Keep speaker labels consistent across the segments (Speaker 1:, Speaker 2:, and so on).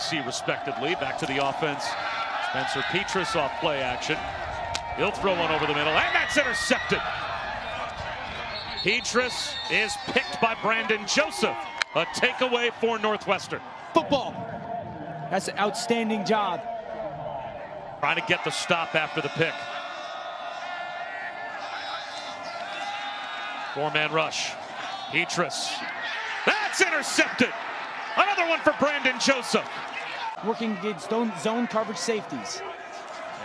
Speaker 1: Hennessy, respectively. Back to the offense. Spencer Petras off play action. He'll throw one over the middle, and that's intercepted. Petras is picked by Brandon Joseph. A takeaway for Northwestern.
Speaker 2: Football. That's an outstanding job.
Speaker 1: Trying to get the stop after the pick. Four-man rush. Petras. That's intercepted. Another one for Brandon Joseph.
Speaker 2: Working against zone coverage safeties.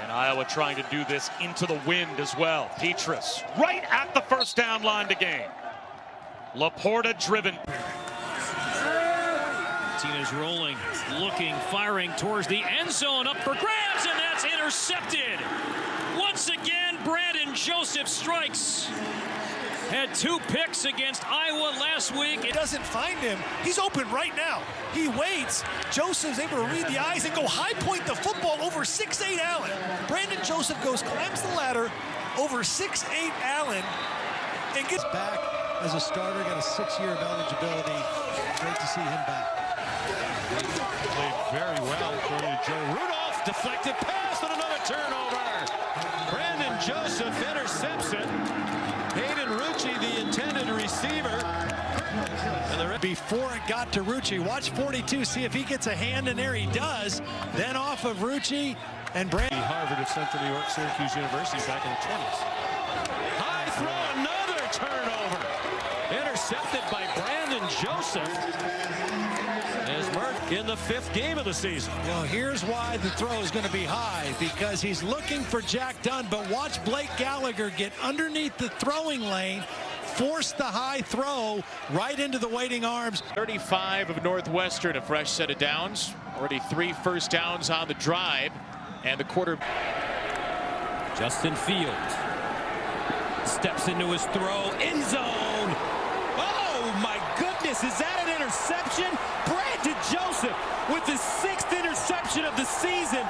Speaker 1: And Iowa trying to do this into the wind as well. Petras right at the first down line to gain. Laporta driven.
Speaker 3: Martinez rolling, looking, firing towards the end zone, up for grabs, and that's intercepted. Once again, Brandon Joseph strikes. Had 2 picks against Iowa last week.
Speaker 4: It doesn't find him. He's open right now. He waits. Joseph's able to read the eyes and go high point the football over 6'8" Allen. Brandon Joseph climbs the ladder over 6'8" Allen and gets
Speaker 5: back as a starter. Got a 6-year of eligibility. Great to see him back.
Speaker 3: Played very well according to Joe Rudolph. Deflected pass and another turnover. Brandon Joseph intercepts it. Hayden Rucci, the intended receiver.
Speaker 5: Before it got to Rucci, watch 42, see if he gets a hand in there. He does. Then off of Rucci and Brandon.
Speaker 3: Harvard of Central New York, Syracuse University back in the 20s. High throw, another turnover. Intercepted by Brandon Joseph. As Merck in the 5th game of the season.
Speaker 5: Well, here's why the throw is going to be high, because he's looking for Jack Dunn, but watch Blake Gallagher get underneath the throwing lane, force the high throw right into the waiting arms.
Speaker 6: 35 of Northwestern, a fresh set of downs. Already 3 first downs on the drive, and the quarter.
Speaker 3: Justin Fields steps into his throw, end zone. Oh my goodness, is that an interception? Brandon Joseph with his 6th interception of the season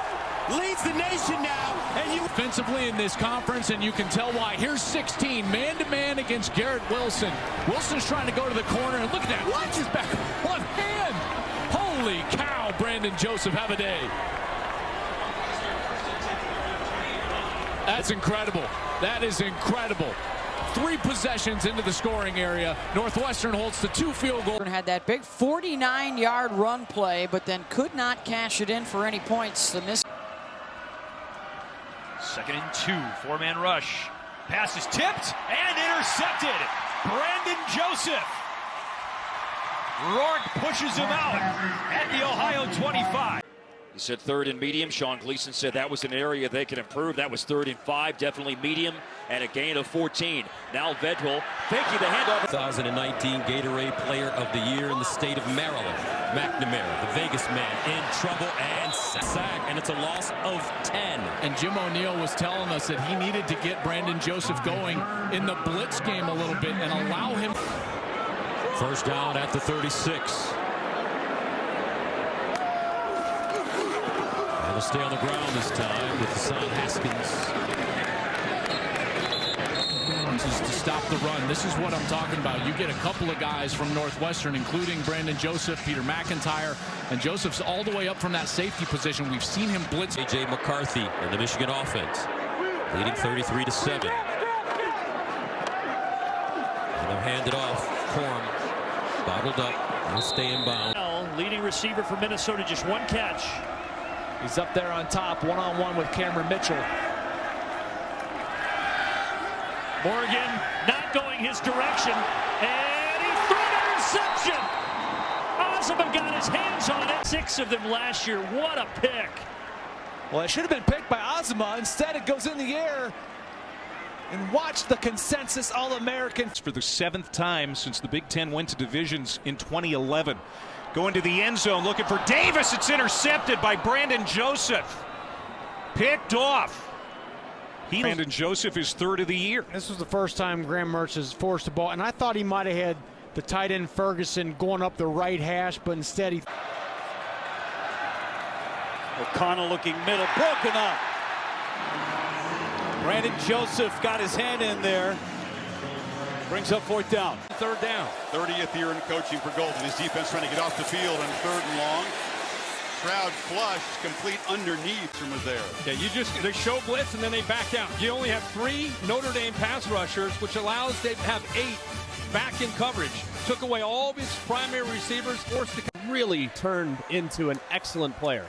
Speaker 3: leads the nation now. And you
Speaker 7: offensively in this conference, and you can tell why. Here's 16 man-to-man against Garrett Wilson. Wilson's trying to go to the corner, and look at that. Watch his back left hand. Holy cow, Brandon Joseph, have a day. That's incredible. That is incredible. 3 possessions into the scoring area. Northwestern holds the 2 field goals.
Speaker 8: Had that big 49-yard run play, but then could not cash it in for any points. The miss.
Speaker 1: 2nd and 2, 4-man rush. Pass is tipped and intercepted. Brandon Joseph. Rourke pushes him out at the Ohio 25.
Speaker 9: He said 3rd and medium. Sean Gleason said that was an area they could improve. That was 3rd and 5, definitely medium, and a gain of 14. Now Vedral faking the handoff.
Speaker 3: 2019 Gatorade Player of the Year in the state of Maryland. McNamara, the Vegas man, in trouble and sack, and it's a loss of 10.
Speaker 7: And Jim O'Neil was telling us that he needed to get Brandon Joseph going in the blitz game a little bit and allow him.
Speaker 3: First down at the 36. They'll stay on the ground this time with Hassan Haskins.
Speaker 7: This is to stop the run. This is what I'm talking about. You get a couple of guys from Northwestern, including Brandon Joseph, Peter McIntyre, and Joseph's all the way up from that safety position. We've seen him blitz.
Speaker 3: A.J. McCarthy in the Michigan offense, leading 33-7. And they'll hand it off. Corum bottled up. He'll stay in bounds.
Speaker 10: Leading receiver for Minnesota, just 1 catch.
Speaker 2: He's up there on top, one-on-one with Cameron Mitchell.
Speaker 10: Morgan not going his direction, and he threw an interception. Osman got his hands on it. 6 of them last year. What a pick.
Speaker 2: Well, it should have been picked by Ozma. Instead, it goes in the air. And watch the consensus All-American.
Speaker 1: For the 7th time since the Big Ten went to divisions in 2011. Going to the end zone, looking for Davis. It's intercepted by Brandon Joseph. Picked off. Brandon Joseph is 3rd of the year.
Speaker 2: This was the first time Graham Mertz has forced the ball, and I thought he might have had the tight end Ferguson going up the right hash, but instead he.
Speaker 10: O'Connell looking middle, broken up. Brandon Joseph got his hand in there. Brings up 4th down.
Speaker 4: 3rd down. 30th year in coaching for Golden. His defense trying to get off the field on 3rd and long.
Speaker 11: Stroud flush, complete underneath from there.
Speaker 12: Yeah, they show blitz and then they back down. You only have 3 Notre Dame pass rushers, which allows them to have 8 back in coverage. Took away all of his primary receivers, forced to
Speaker 13: really turned into an excellent player.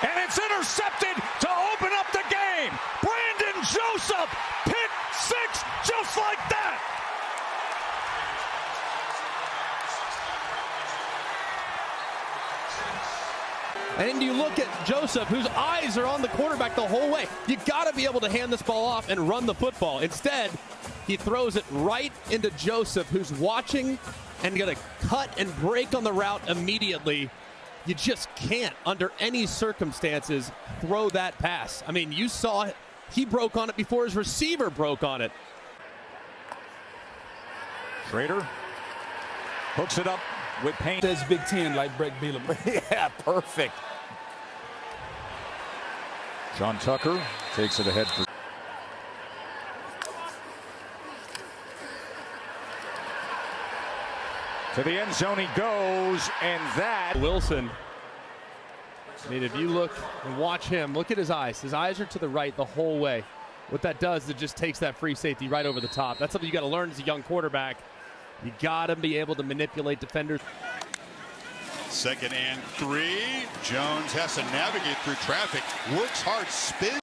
Speaker 1: And it's intercepted to open up the game. Brandon Joseph, pick 6, just like that.
Speaker 13: And you look at Joseph, whose eyes are on the quarterback the whole way. You got to be able to hand this ball off and run the football. Instead, he throws it right into Joseph, who's watching and going to cut and break on the route immediately. You just can't, under any circumstances, throw that pass. I mean, you saw it. He broke on it before his receiver broke on it.
Speaker 1: Schrader hooks it up with Payne.
Speaker 14: Says Big Ten like Brett Bielema.
Speaker 1: Yeah, perfect. John Tucker takes it ahead for. To the end zone he goes, and that.
Speaker 13: Wilson. I mean, if you look and watch him, look at his eyes. His eyes are to the right the whole way. What that does is it just takes that free safety right over the top. That's something you got to learn as a young quarterback. You got to be able to manipulate defenders.
Speaker 11: 2nd and 3. Jones has to navigate through traffic. Works hard, spins.